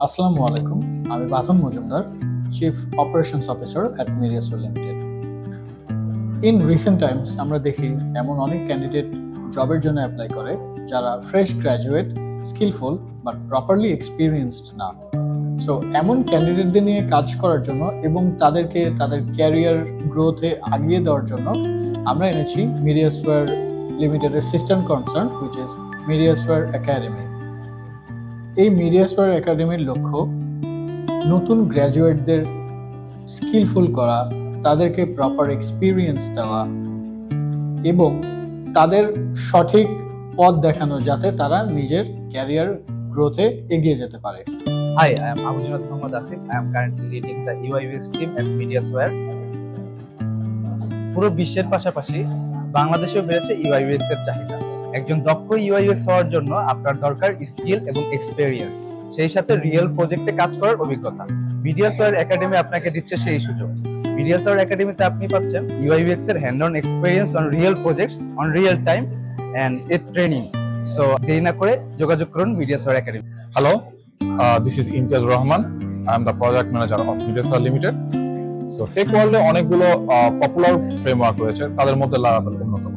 আসসালামু আলাইকুম, আমি Bathon Majumdar, chief operations officer at Mediusware limited. In recent times আমরা দেখি এমন অনেক ক্যান্ডিডেট জবের জন্য অ্যাপ্লাই করে যারা fresh graduate, skillful but properly experienced না। সো এমন ক্যান্ডিডেটদের নিয়ে কাজ করার জন্য এবং তাদেরকে তাদের ক্যারিয়ার গ্রোথে আগিয়ে দেওয়ার জন্য আমরা এনেছি Mediusware লিমিটেডের system concern which is Mediusware Academy। এই Mediusware একাডেমির লক্ষ্য নতুন গ্র্যাজুয়েটদের স্কিলফুল করা, তাদেরকে প্রপার এক্সপিরিয়েন্স দেওয়া এবং তাদের সঠিক পথ দেখানো যাতে তারা নিজের ক্যারিয়ার গ্রোথে এগিয়ে যেতে পারে। Hi, I am Abujad Mohammad Asif. I am currently leading the UI/UX team at Mediusware. পুরো বিশ্বের পাশাপাশি বাংলাদেশেও বেড়েছে UI/UX এর চাহিদা। একজন দক্ষ UI/UX হওয়ার জন্য আপনার দরকার স্কিল এবং এক্সপেরিয়েন্স, সেই সাথে রিয়েল প্রজেক্টে কাজ করার অভিজ্ঞতা। Mediusware Academy আপনাকে দিচ্ছে সেই সুযোগ। Mediusware Academy-তে আপনি পাচ্ছেন UI/UX এর hand on experience on real projects on real time and with training. So দেরি না করে যোগাযোগ করুন Mediusware Academy। Hello, this is Imtiaz Rahman. I am the project manager of Mediusware Limited. So tech ওয়ার্ল্ডে অনেকগুলো popular framework রয়েছে, তাদের মধ্যে লারাভেল অন্যতম।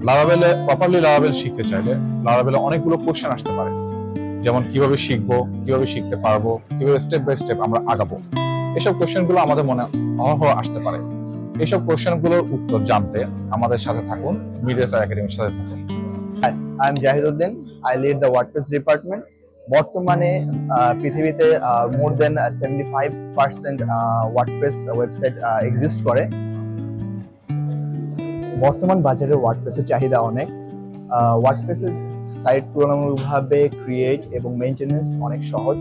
লারাভেলে প্রপারলি লারাভেল শিখতে চাইলে লারাভেলে অনেকগুলো কোশ্চেন আসতে পারে, যেমন কিভাবে শিখবো, কিভাবে শিখতে পারবো, কিভাবে স্টেপ বাই স্টেপ আমরা আগাবো। এসব কোশ্চেনগুলো আমাদের মনে অহরহ আসতে পারে। এইসব কোশ্চেনগুলোর উত্তর জানতে আমাদের সাথে থাকুন, Mediusware Academyর সাথে থাকুন। Hi, I'm Jahiduddin. I lead the WordPress department. বর্তমানে পৃথিবীতে more than 75% WordPress website exist করে। বর্তমান বাজারে ওয়ার্ডপ্রেসের চাহিদা অনেক। ওয়ার্ডপ্রেসের সাইট তুলনামূলকভাবে ক্রিয়েট এবং মেইনটেনেন্স অনেক সহজ।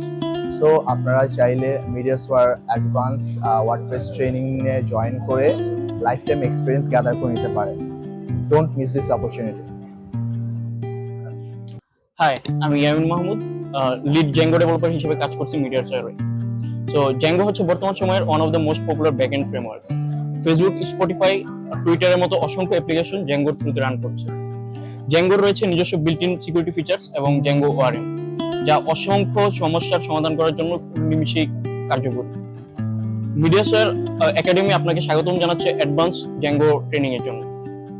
সো আপনারা চাইলে Mediusware অ্যাডভান্স ওয়ার্ডপ্রেস ট্রেনিংয়ে জয়েন করে লাইফ টাইম এক্সপিরিয়েন্স গ্যাদার করে নিতে পারেন। Don't miss this opportunity. Hi, আমি Yamin Mahmud, lead Django developer হিসেবে কাজ করছি Mediusware। সো জ্যাঙ্গো হচ্ছে বর্তমান সময়ের one of the most popular backend framework. Facebook, Spotify, টুইটারের মতো অসংখ্য অ্যাপ্লিকেশন জ্যাঙ্গোর থ্রুতে রান করছে। জ্যাঙ্গোর রয়েছে নিজস্ব বিল্ট ইন সিকিউরিটি ফিচার্স এবং জ্যাঙ্গো ওয়ারেম, যা অসংখ্য সমস্যার সমাধান করার জন্য নিমিষেই কার্যকরী। Mediusware একাডেমি আপনাকে স্বাগতম জানাচ্ছে অ্যাডভান্স জ্যাঙ্গো ট্রেনিং এর জন্য।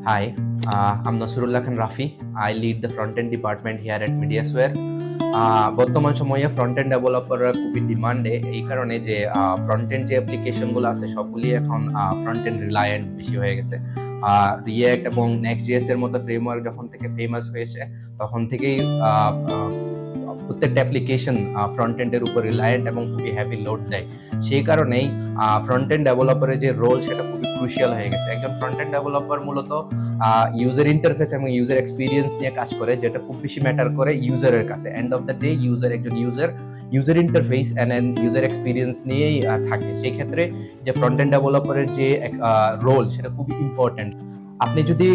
Hi, I'm Nasrullah Khan Rafi. I lead the front-end department here at Mediusware. বর্তমান সময়ে ফ্রন্ট-এন্ড ডেভেলপাররা খুবই ডিমান্ডে, এই কারণে যে ফ্রন্ট-এন্ড যে অ্যাপ্লিকেশনগুলো আছে সবগুলি এখন ফ্রন্ট-এন্ড রিলায়েন্ট বেশি হয়ে গেছে। রিয়্যাক্ট এবং নেক্সট.js এর মতো ফ্রেমওয়ার্ক যখন থেকে ফেমাস হয়েছে তখন থেকেই প্রত্যেকটা অ্যাপ্লিকেশন ফ্রন্ট এন্ডের উপর রিলায়েন্ট এবং খুবই হ্যাভি লোড দেয়। সেই কারণেই ফ্রন্ট এন্ড ডেভেলপারের যে রোল সেটা খুবই ক্রুশিয়াল হয়ে গেছে। একজন ফ্রন্ট এন্ড ডেভেলপার মূলত ইউজার ইন্টারফেস এবং ইউজার এক্সপিরিয়েন্স নিয়ে কাজ করে, যেটা খুব বেশি ম্যাটার করে ইউজারের কাছে। এন্ড অফ দ্য ডে একজন user interface and user experience নিয়েই থাকে। সেই ক্ষেত্রে যে ফ্রন্ট এন্ড ডেভেলপারের যে রোল সেটা খুবই ইম্পর্টেন্ট। আপনি যদি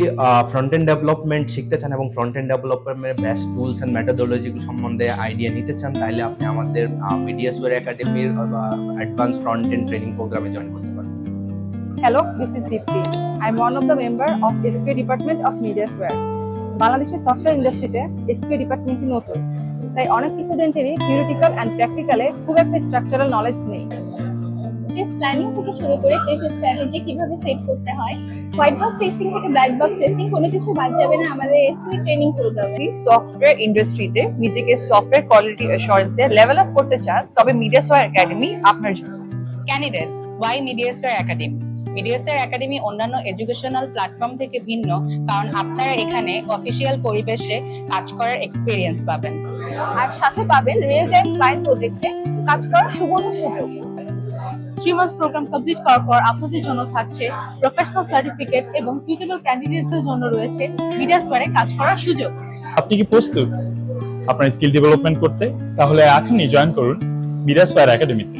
ফ্রন্ট এন্ড ডেভেলপমেন্ট শিখতে চান এবং ফ্রন্ট এন্ড ডেভেলপমেন্টের বেস্ট টুলস এন্ড মেথোডোলজি সম্বন্ধে আইডিয়া নিতে চান, তাহলে আপনি আমাদের Mediusware একাডেমির অ্যাডভান্স ফ্রন্ট এন্ড ট্রেনিং প্রোগ্রামে জয়েন করতে পারেন। Hello, this is Deepti. I'm one of the member of SQA department of Mediusware. বাংলাদেশের সফটওয়্যার ইন্ডাস্ট্রিতে SQA ডিপার্টমেন্টই নতুন, তাই অনেক স্টুডেন্টেরই থিওরিটিক্যাল অ্যান্ড প্র্যাকটিক্যালে খুব একটা স্ট্রাকচারাল নলেজ নেই। টেস্ট প্ল্যানিং থেকে শুরু করে টেস্ট স্ট্র্যাটেজি কিভাবে সেট করতে হয়, হোয়াইট বক্স টেস্টিং থেকে ব্ল্যাক বক্স টেস্টিং, কোনো কিছু বাদ যাবে না আমাদের এসকিউ ট্রেনিং প্রোগ্রামে। সফটওয়্যার ইন্ডাস্ট্রিতে নিজেকে সফটওয়্যার কোয়ালিটি অ্যাসুরেন্সে লেভেল আপ করতে চান, তবে Mediusware একাডেমি আপনার জন্য। Candidates, why Mediusware academy? Mediusware academy অন্যান্য এডুকেশনাল প্ল্যাটফর্ম থেকে ভিন্ন, কারণ আপনারা এখানে অফিসিয়াল পরিবেশে কাজ করার এক্সপিরিয়েন্স পাবেন, আর সাথে পাবেন রিয়েল টাইম ক্লায়েন্ট প্রজেক্টে কাজ করার সুবর্ণ সুযোগ। 3 মান্থস প্রোগ্রাম কমপ্লিট করার পর আপনাদের জন্য থাকছে প্রফেশনাল সার্টিফিকেট এবং সুইটেবল ক্যান্ডিডেটদের জন্য রয়েছে Mediusware কাজ করার সুযোগ। আপনি কি প্রস্তুত আপনার স্কিল ডেভেলপমেন্ট করতে? তাহলে এখনই জয়েন করুন Mediusware একাডেমিতে।